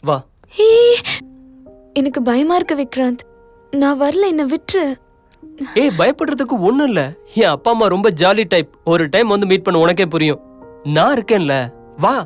வா. ஹே, எனக்கு பயமா இருக்கு விக்ராந்த். நான் வரல, என்ன விட்டுரு. ஏய், பயப்படுறதுக்கு ஒண்ணும் இல்ல. என் அப்பா அம்மா ரொம்ப ஜாலி டைப். ஒரு டைம் வந்து மீட் பண்ண உனக்கே புரியும். நான் இருக்கேன்ல, வா.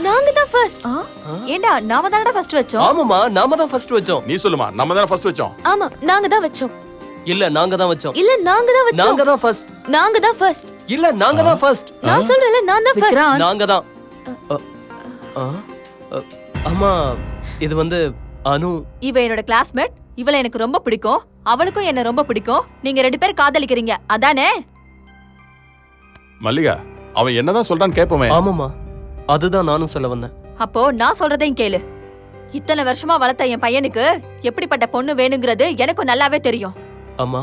நாங்க தான் ஃபர்ஸ்ட். ஏண்டா நாம தானடா ஃபர்ஸ்ட் வச்சோம். ஆமாமா, நாம தான் ஃபர்ஸ்ட் வச்சோம். நீ சொல்லுமா, நம்ம தான ஃபர்ஸ்ட் வச்சோம். ஆமா, நாங்க தான் வச்சோம். இல்ல, நாங்க தான் வச்சோம். இல்ல, நாங்க தான் வச்சோம். நாங்க தான் ஃபர்ஸ்ட். நாங்க தான் ஃபர்ஸ்ட். இல்ல, நாங்க தான் ஃபர்ஸ்ட். நான் சொல்றேன்ல, நான் தான் ஃபர்ஸ்ட். விக்ராந்த், நாங்க தான். அம்மா, இது வந்து அனு. இவ என்னோட கிளாஸ்மேட். இவளை எனக்கு ரொம்ப பிடிக்கும். அவளுக்கும் என்ன ரொம்ப பிடிக்கும். நீங்க 2 பேரும் காதலிக்கிறீங்க, அதானே? மல்லிகா, அவன் என்னதான் சொல்றான்னு கேப்போமே. ஆமாமா, அதுதான் நானும் சொல்ல வந்தேன். அப்போ நான் சொல்றதையும் கேளு. இத்தனை வருஷமா வளர்த்த என் பையனுக்கு எப்படிப்பட்ட பொண்ணு வேணுங்கிறது எனக்கும் நல்லாவே தெரியும். அம்மா,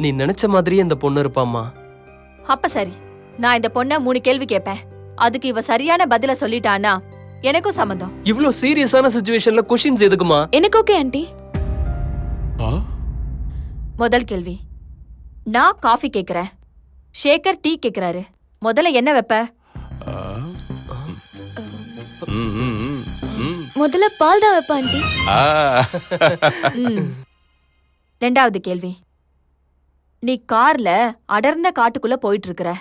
நீ நினைச்ச மாதிரியே இந்த பொண்ணு இருப்பாம்மா. அப்ப சரி, நான் இந்த பொண்ண 3 கேள்வி கேட்பேன். அதுக்கு இவ சரியான பதில சொல்லிட்டானா எனக்கும் சம்மதம். இவ்ளோ சீரியஸான சிச்சுவேஷன்ல क्वेश्चंस எதுக்குமா? எனக்கு ஓகே ஆண்டி. முதல் கேள்வி, நான் காஃபி கேக்குறேன், ஷேகர் டீ கேக்குறாரு. முதல்ல என்ன வைப்ப? முதல்ல பால் தான் வைப்பேன் ஆண்டி. ரெண்டாவது கேள்வி, நீ கார்ல அடர்ந்த காட்டுக்குள்ள போயிட்டு இருக்கிற.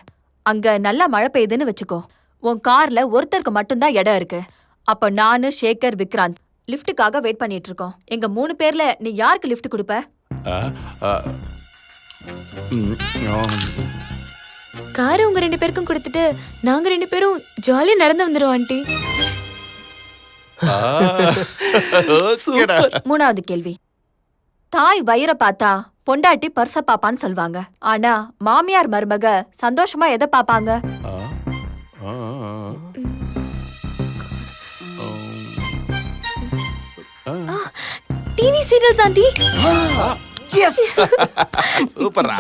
அங்க நல்லா மழை பெய்யுதுன்னு வச்சுக்கோ. உன் கார்ல ஒருத்தருக்கு மட்டும்தான் இடம் இருக்கு. அப்ப நானு, ஷேகர், விக்ராந்த் லிஃப்ட்டுக்காக வெயிட் பண்ணிட்டு இருக்கோம். எங்க 3 பேர்ல நீ யாருக்கு லிஃப்ட் கொடுப்ப? காரை உங்க 2 பேருக்கும் கொடுத்துட்டு நாங்க 2 பேரும் ஜாலியா நடந்து வந்துருவோம் ஆண்டி. மூணாவது கேள்வி, தாய் வயிற பார்த்தா பொண்டாட்டி பர்ச பாப்பான்னு சொல்வாங்க. ஆனா மாமியார் மருமக சந்தோஷமா எதை பாப்பாங்க? TV serials aunty. எஸ், சூப்பரா.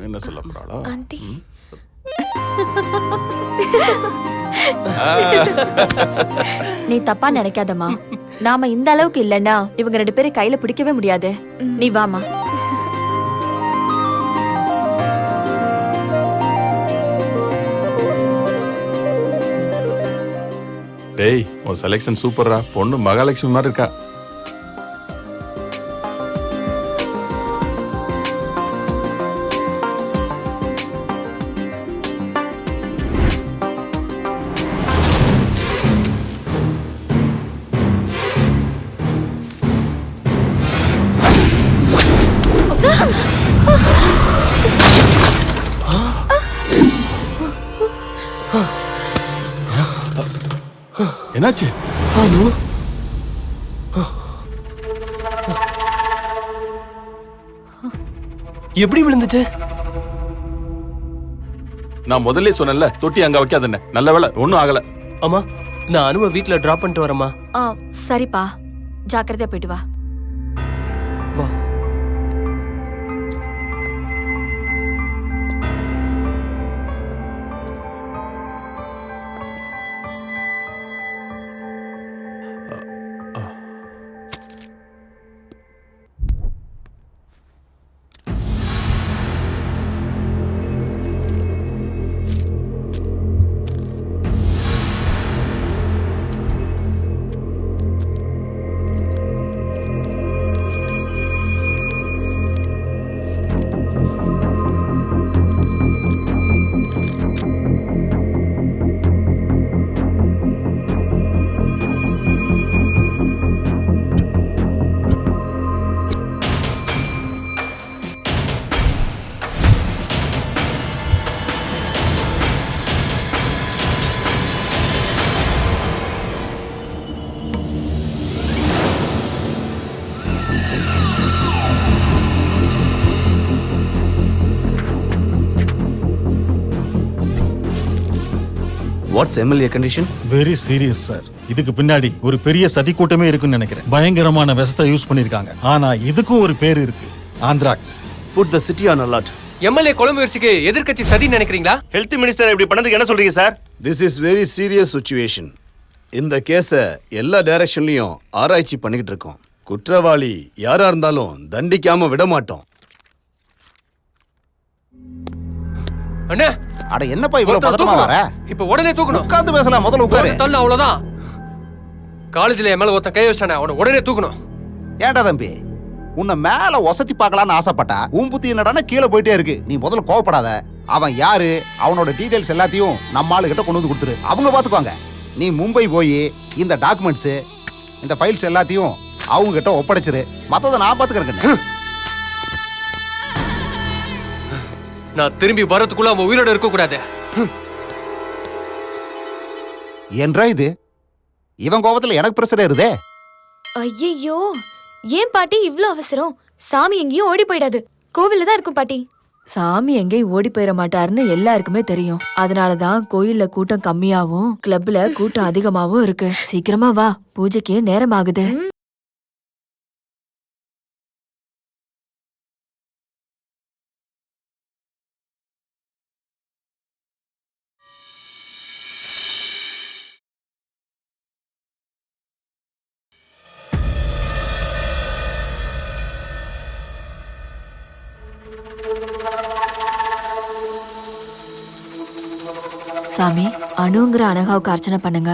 என்ன சொல்ல போறாளோ ஆண்டி? நீ தப்பா நினைக்காதம்மா. நாம இந்த அளவுக்கு இல்லன்னா இவங்க 2 பேரும் கையில பிடிக்கவே முடியாது. நீ வாமா. டேய், உன் செலக்ஷன் சூப்பர்ரா. பொண்ணு மகாலட்சுமி மாதிரி இருக்கா. என்னாச்சு? எப்படி விழுந்துச்சு? நான் முதல்ல சொன்னேன்ல, தொட்டி அங்க வைக்காதன்னு. நல்ல வேளை ஒண்ணும் ஆகல. அம்மா, நான் அனுவை வீட்ல டிராப் பண்ணிட்டு வரேம்மா. சரிப்பா, ஜாக்கிரதையா போயிட்டு வா. வா. What's MLA condition? Very serious sir. இதுக்கு பின்னாடி ஒரு பெரிய சதி கூட்டமே இருக்குன்னு நினைக்கிறேன். பயங்கரமான விஷத்தை யூஸ் பண்ணிருக்காங்க. ஆனா இதுக்கும் ஒரு பேர் இருக்கு, anthrax. Put the city on alert. MLA கொலை முயற்சிக்கு எதிர்க்கட்சி சதி நினைக்கிறீங்களா? ஹெல்த் மினிஸ்டர் இப்படி பண்ணதுக்கு என்ன சொல்றீங்க sir? This is very serious situation. இந்த கேஸை எல்லா டைரக்ஷன்லயும் ஆராய்ச்சி பண்ணிக்கிட்டு இருக்கோம். குற்றவாளி யாரா இருந்தாலும் தண்டிக்காம விட மாட்டோம். அண்ணே, அட என்னப்பா இவ்வளவு ஒருத்தன் பதட்டமா வர? தூக்கணும். இப்ப உடனே தூக்கணும். உட்கார்ந்து பேசலாம், முதல்ல உட்காரு. ஒரு தள்ளு, அவ்வளவுதான். காலேஜ்ல என் மேல ஒருத்தன் கை வச்சானே, அவனை உடனே தூக்கணும். ஏன்டா தம்பி, உன்னை மேல ஒசத்தி பார்க்கலான்னு ஆசைப்பட்டா உன் புத்தி என்னடான்னா கீழே போயிட்டே இருக்கு. நீ முதல்ல கோவப்படாத. அவன் யாரு, அவனோட டீடைல்ஸ் எல்லாத்தையும் நம்ம ஆளுகிட்ட கொண்டு வந்து கொடுத்துரு, அவங்க பாத்துக்குவாங்க. நீ மும்பை போய் இந்த டாக்குமெண்ட்ஸ், இந்த ஃபைல்ஸ் எல்லாத்தையும் அவங்க கிட்ட ஒப்படைச்சிரு. மத்ததை நான் பாத்துக்கிறேன். நான் திரும்பி வரதுக்குள்ள அவன் உயிரோட இருக்க கூடாது. என்றா இது இவன் கோபத்துல எனக்கு பிரச்சனை இருதே. ஐயோ, ஏன் பாட்டி இவ்ளோ அவசரம்? சாமி எங்கேயும் ஓடி போயிடாது, கோவில்ல தான் இருக்கும் பாட்டி. சாமி எங்கேயும் ஓடி போயிட மாட்டாருன்னு எல்லாருக்குமே தெரியும். அதனாலதான் கோயில்ல கூட்டம் கம்மியாவும் கிளப்ல கூட்டம் அதிகமாவும் இருக்கு. சீக்கிரமா வா, பூஜைக்கு நேரம் ஆகுது. சாமி, அணுங்கிற அனகாவுக்கு அர்ச்சனை பண்ணுங்க.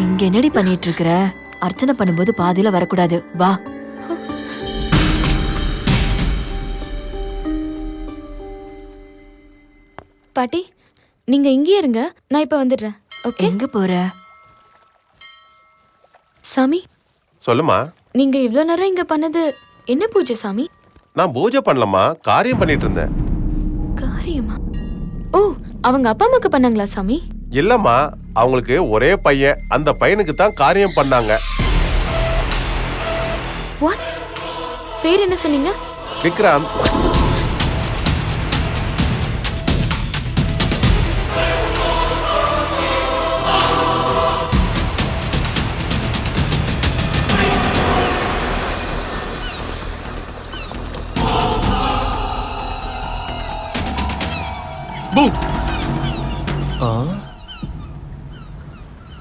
இங்க என்னடி பண்ணிட்டு இருக்கிற? அர்ச்சனை பண்ணும்போது பாதியில வரக்கூடாது, வா. பாட்டி, நீங்க இங்கே இருங்க, நான் இப்ப வந்துடுறேன். ஓகே? எங்க போற? சாமி, சொல்லுமா. நீங்க இவ்ளோ நேரம் இங்க பண்ணது என்ன பூஜை சாமி? நான் பூஜை பண்ணலமா, காரியம் பண்ணிட்டு இருந்தேன். காரியமா? ஓ, அவங்க அப்பா அம்மாக்கு பண்ணாங்களா சாமி? இல்லம்மா, அவங்களுக்கு ஒரே பையன், அந்த பையனுக்கு தான் காரியம் பண்ணாங்க. வாட்? பேர் என்ன சொன்னீங்க? விக்ராந்த்.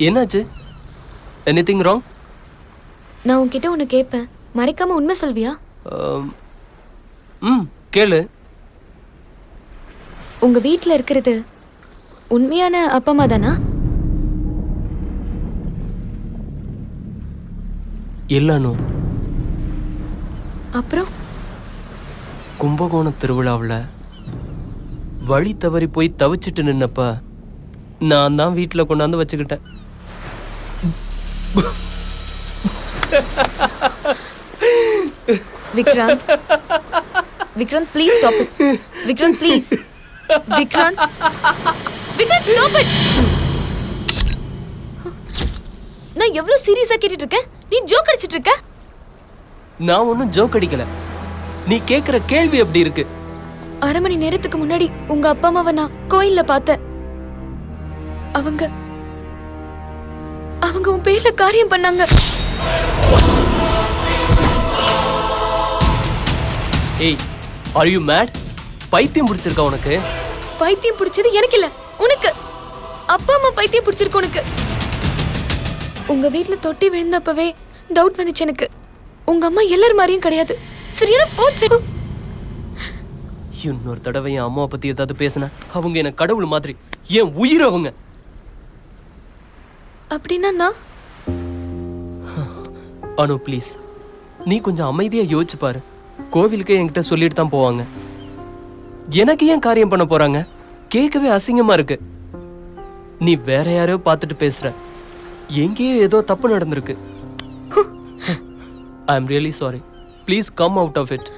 என்னாச்சு? Anything wrong? நான் உன்கிட்ட ஒன்னு கேட்பேன், மறைக்காம உண்மை சொல்வியா? கேளு. உங்க வீட்ல இருக்கிறது உண்மையான அப்பா அம்மா தானா? இல்லனு. அப்புறம் கும்பகோணம் திருவிழாவில் வழி தவறி போய் தவிச்சிட்டு நின்னப்ப நான் தான் வீட்டில் கொண்டாந்து வச்சுக்கிட்டேன். Vikrant, Vikrant please stop it. Vikrant please. Vikrant, Vikrant stop it. நான் எவ்வளவு சீரியஸா கேட்டுட்டு இருக்கேன், நீ ஜோக் அடிச்சிட்டு இருக்க. நான் ஒன்றும் ஜோக் அடிக்கல. நீ கேட்குற கேள்வி எப்படி இருக்கு? அரை மணி நேரத்துக்கு முன்னாடி உங்க அப்பா அம்மாவை நான் கோயில்ல பார்த்தேன். அவங்க அவங்க உன் பேர்ல காரியம் பண்ணாங்க. ஏய், ஆர் யூ மேட்? பைத்தியம் பிடிச்சிருக்கா உனக்கு? பைத்தியம் பிடிச்சது எனக்கு இல்ல, உனக்கு. அப்பா அம்மா பைத்தியம் பிடிச்சிருக்கு உனக்கு. உங்க வீட்ல தொட்டி விழுந்தப்பவே டவுட் வந்துச்சு எனக்கு. உங்க அம்மா எல்லாரும் மாதிரியும் கிடையாது, சரியான போன். இன்னொரு தடவை என் அம்மாவை பத்தி ஏதாவது பேசின அவங்க எனக்கு கடவுள் மாதிரி, என் உயிர் அவங்க. அப்படின்னா நான்? அனு ப்ளீஸ், நீ கொஞ்சம் அமைதியா யோசிச்சு பாரு. கோவிலுக்கு என்கிட்ட சொல்லிட்டு தான் போவாங்க. எனக்கு ஏன் காரியம் பண்ண போறாங்க? கேட்கவே அசிங்கமா இருக்கு. நீ வேற யாரையோ பார்த்துட்டு பேசுற. எங்கேயோ ஏதோ தப்பு நடந்திருக்கு. I am really sorry. Please come out of it.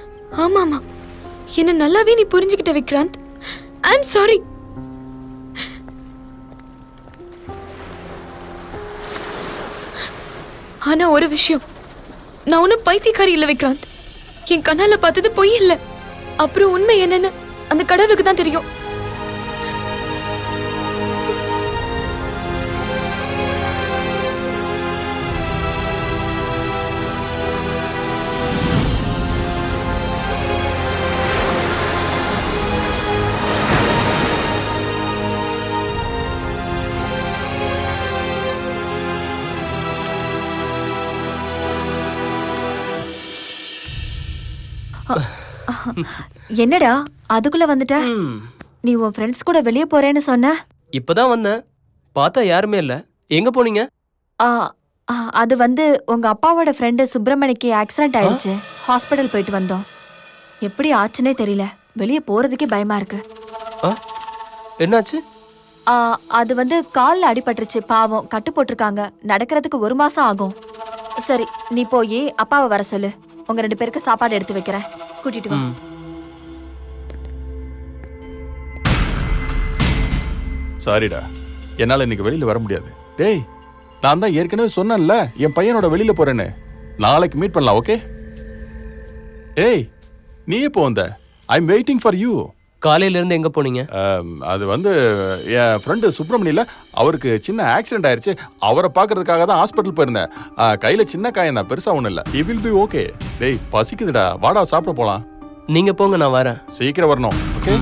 ஆமாமா, என்ன நல்லாவே நீ புரிஞ்சுக்கிட்ட விக்ராந்த். I am sorry. ஆனா ஒரு விஷயம், நான் ஒன்னும் பைத்தியக்காரி இல்ல விக்ராந்த். என் கண்ணால பார்த்தது பொய் இல்ல. அப்புறம் உண்மை என்னன்னு அந்த கடவுளுக்கு தான் தெரியும். என்னடா அதுக்குள்ள வந்துட்ட? நீ உன் ஃப்ரெண்ட்ஸ் கூட வெளியே போறேன்னு சொன்ன. இப்பதான் வந்தேன், பார்த்தா யாருமே இல்ல. எங்க போனீங்க? ஆ, ஆ, அது வந்து உங்க அப்பாவோட ஃப்ரெண்டு சுப்பிரமணிக்கு ஆக்சிடென்ட் ஆயிடுச்சு. ஹாஸ்பிடல் போயிட்டு வந்தோம். எப்படி ஆச்சுன்னே தெரியல. வெளியே போறதுக்கே பயமா இருக்கு. ஆ, என்னாச்சு? ஆ, அது வந்து கால்ல அடிபட்டுருச்சு. பாவம், கட்டு போட்டிருக்காங்க. நடக்கிறதுக்கு 1 மாசம் ஆகும். சரி, நீ போய் அப்பாவை வர சொல்லு. உங்க 2 பேருக்கு சாப்பாடு எடுத்து வைக்கிறேன். கூட்டிட்டு வா. சாரிடா, என்னால இன்னைக்கு வெளியில வர முடியாது. டேய், நான் தான் ஏற்கனவே சொன்னேன்ல என் பையனோட வெளியில போறேன்னு. நாளைக்கு மீட் பண்ணலாம், ஓகே? ஏய், நீ எப்போ வந்த? I am waiting for you. காலையில இருந்து எங்க போனீங்க? அது வந்து என் ஃப்ரெண்டு சுப்பிரமணியில அவருக்கு சின்ன ஆக்சிடென்ட் ஆயிருச்சு. அவரை பார்க்கறதுக்காக தான் ஹாஸ்பிட்டல் போயிருந்தேன். கையில சின்ன காயம் தான், பெருசா ஒன்றும் இல்லை. He will be okay. டேய், பசிக்குதுடா, வாடா சாப்பிட போலாம். நீங்க போங்க, நான் வரேன். சீக்கிரம் வரணும், ஓகே?